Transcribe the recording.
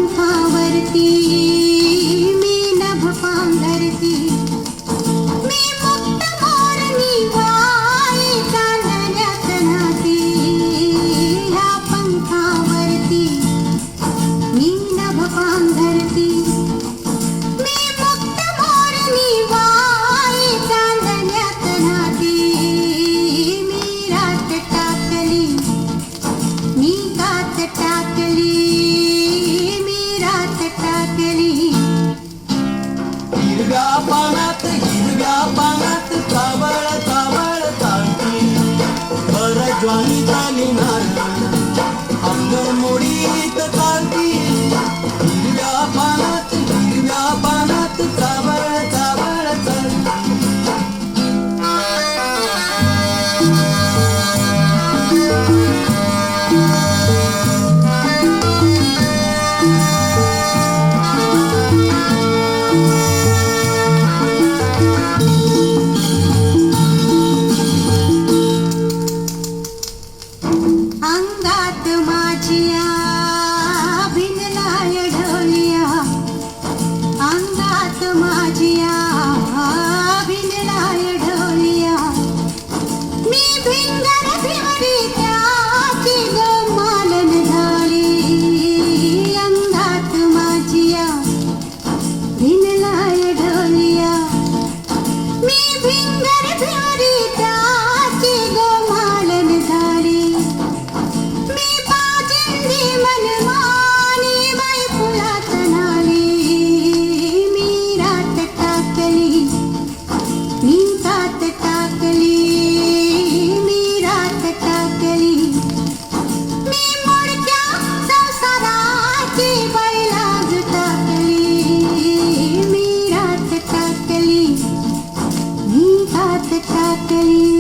पंखावरती मी नभ पांघरती, मी मुक्त मोरनी वाई चांदण्यात नाती. ह्या पंखावरती मी नभ पांघरती, मी मुक्त मोरनी वाई चांदण्यात नाती. मी रात टाकली, मी कात टाकली, मी रात टाकली. हिरव्या पानात कावळ कावळ चालती, बरज्वानी झाली नारळ अंगण मोडीत चालती. हिरव्या पानात कावळ कावळ चालती. अंगात माझिया भिनलाय ढोलिया, अंगात माझिया भिनलाय ढोलिया. मी भिंगर भिवरी त्याची ग मालन झाली. अंगात माझिया भिनलाय ढोलिया, मी भिंगर भिवरी त्याची ग मालन झाली. मी बाजिंदी मनमानी बाई फुलात नाली. मी रात टाकली, मी कात टाकली, मी रात टाकली. मी मोडक्या संसाराची बाई लाज टाकली. मी रात टाकली, मी कात टाकली.